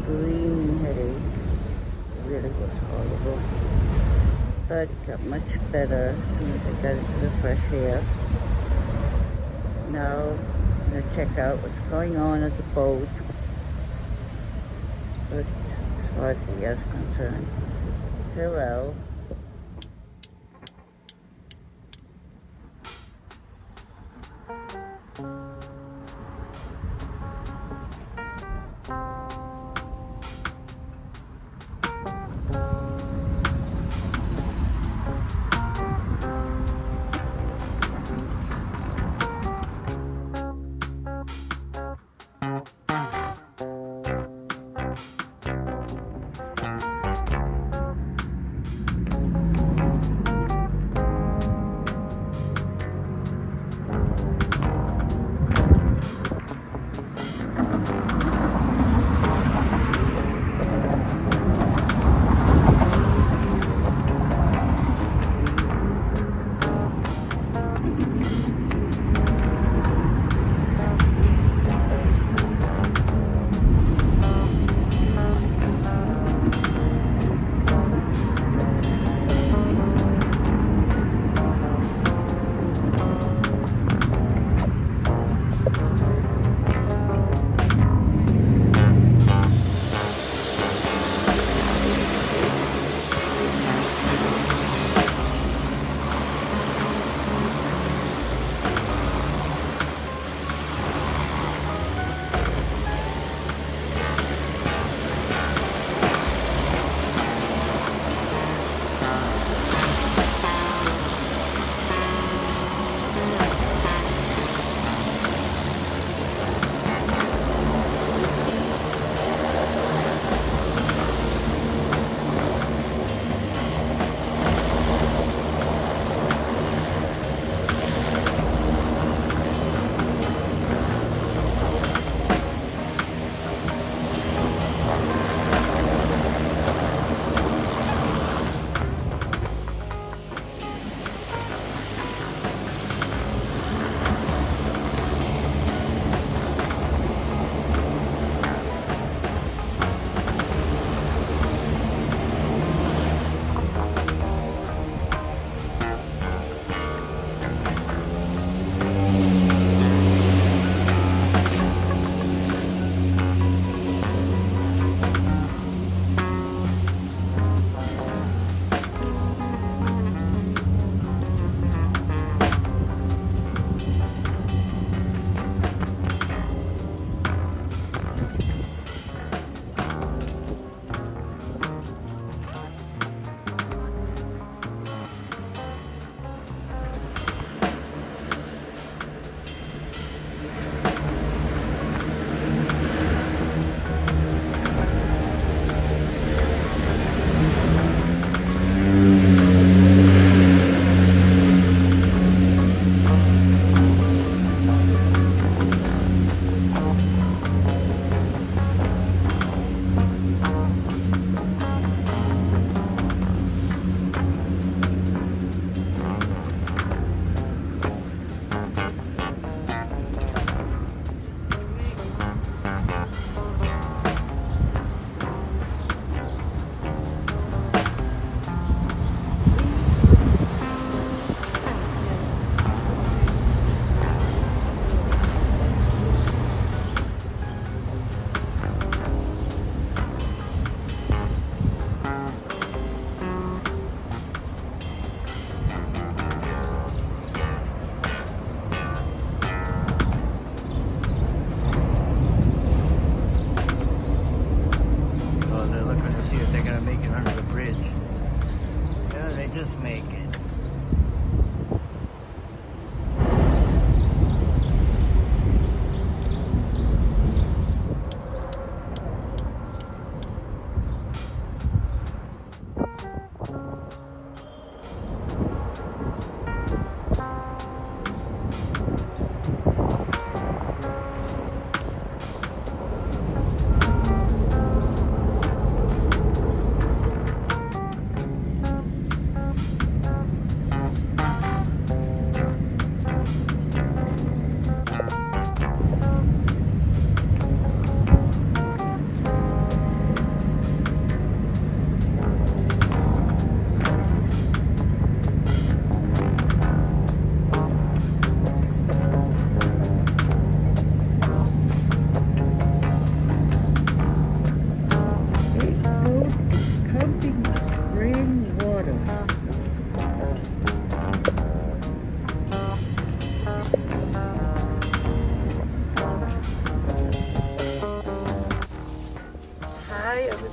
screaming headache. It really was horrible. But got much better as soon as I got into the fresh air. Now I'm going to check out what's going on at the boat. But as far as the air is concerned, farewell.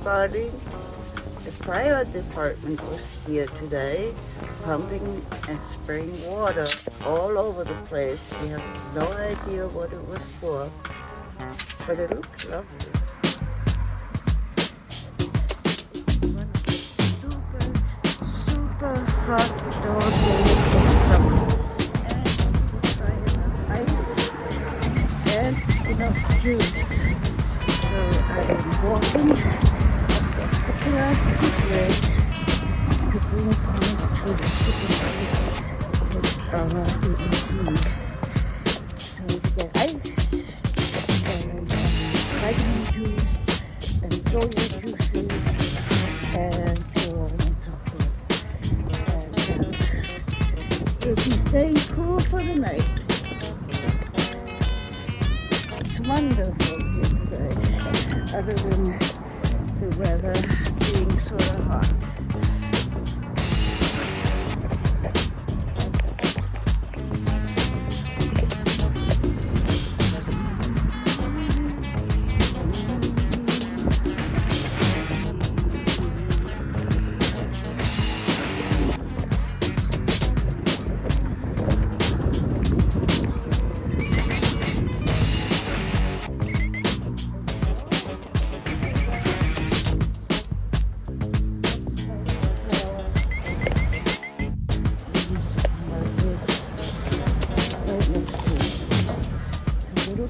starting. The fire department was here today, pumping and spraying water all over the place. We have no idea what it was for, but it looks lovely. Super hot dog days of summer. And we buy enough ice and enough juice. So I've been walking across the plastic bridge to bring Point to the supermarket. It takes hour 18. So to get ice and vitamin juice and soya juices and so on and so forth. And we'll be staying cool for the night. It's wonderful here today, other than the weather being sort of hot.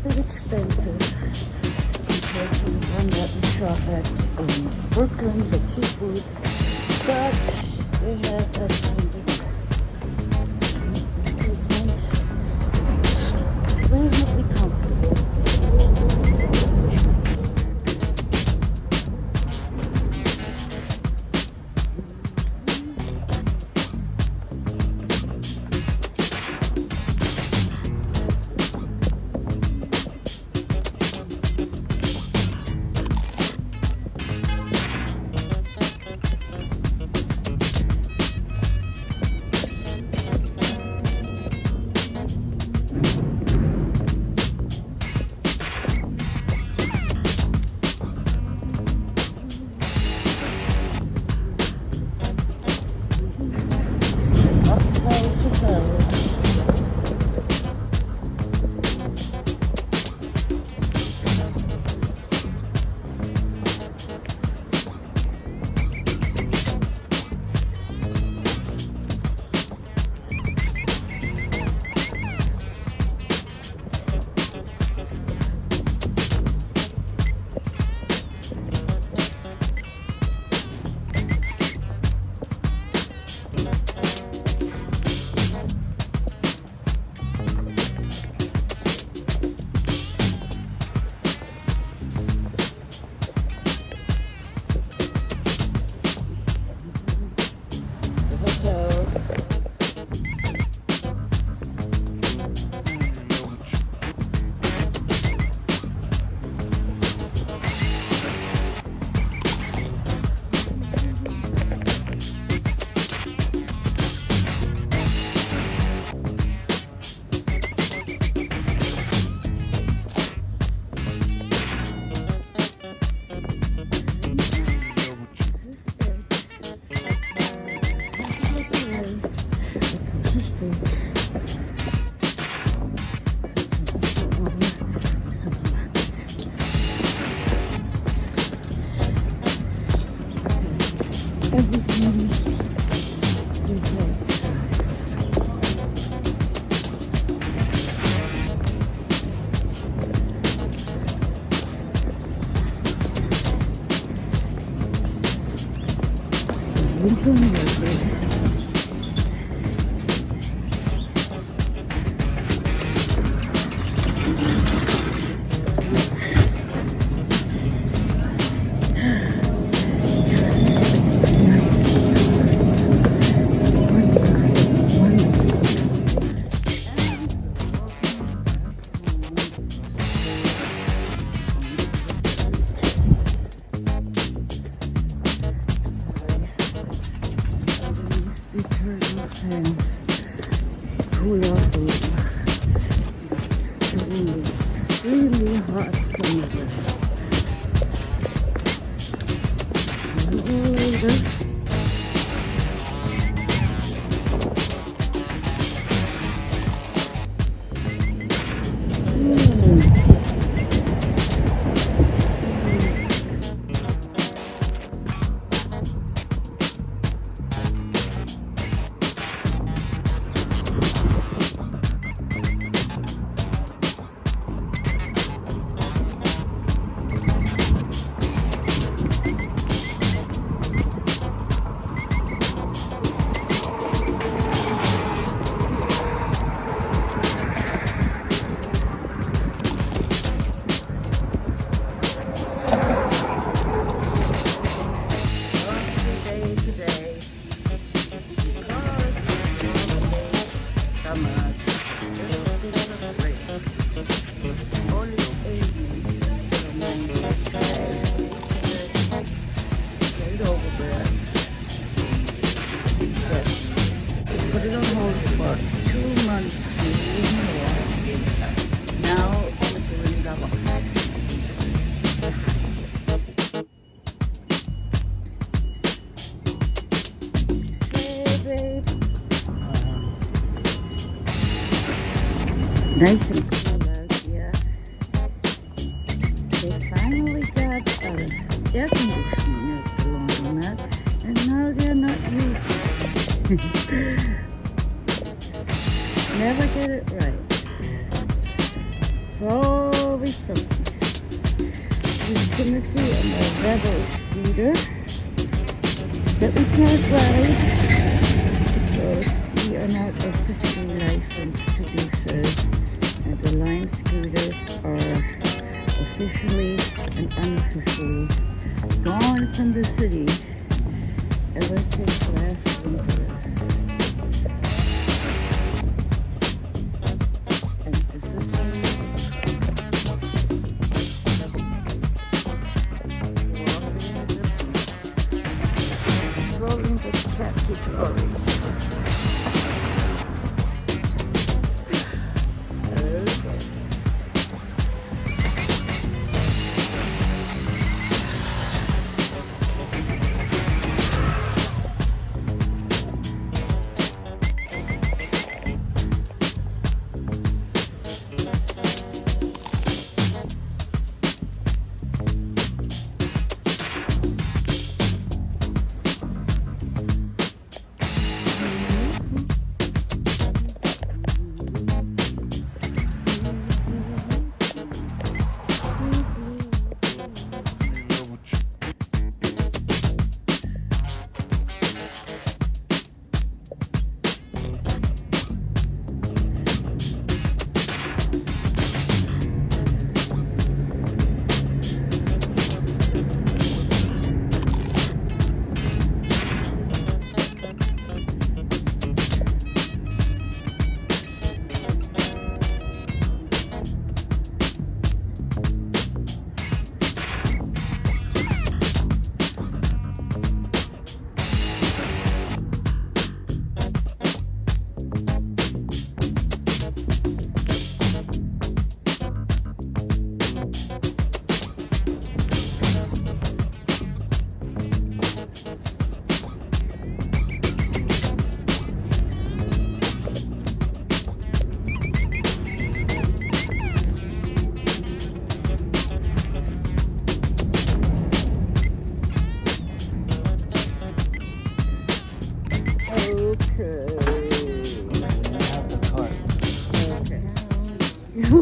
Expensive compared to the one that we shop at in Brooklyn, the cheap food, but they have everything reasonably comfortable. water. Nice and cool out here. They finally got air conditioning at the laundromat, and now they're not using it. Never get it right. Always something. With Timothy and a rebel scooter that we can't ride because we are not officially licensed to do so. And the Lime scooters are officially and unofficially gone from the city ever since last winter. And this is rolling the cat keeps rolling.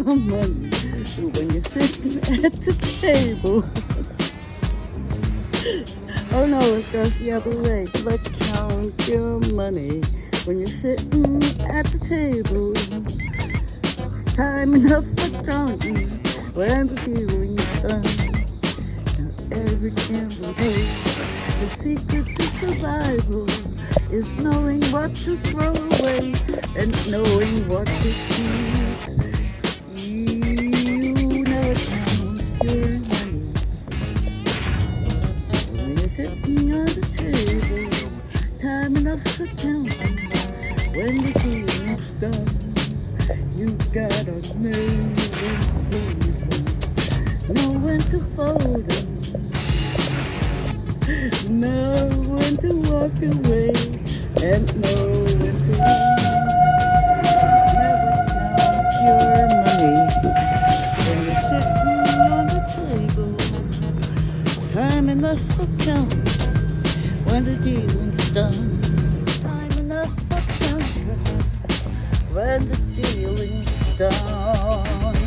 Money when you're sitting at the table. Oh no, it goes the other way. But count your money when you're sitting at the table. Time enough for counting when the dealing's done. Now every gamble hates. The secret to survival is knowing what to throw away and knowing what to keep. Time enough for counting when the dealing's done. You gotta know when to fold 'em, know when to fold 'em. Know when to walk away and know when to run. Never count your money when you're sitting on the table. Time enough for counting when the dealing's done. Time enough for counting when the dealing's done.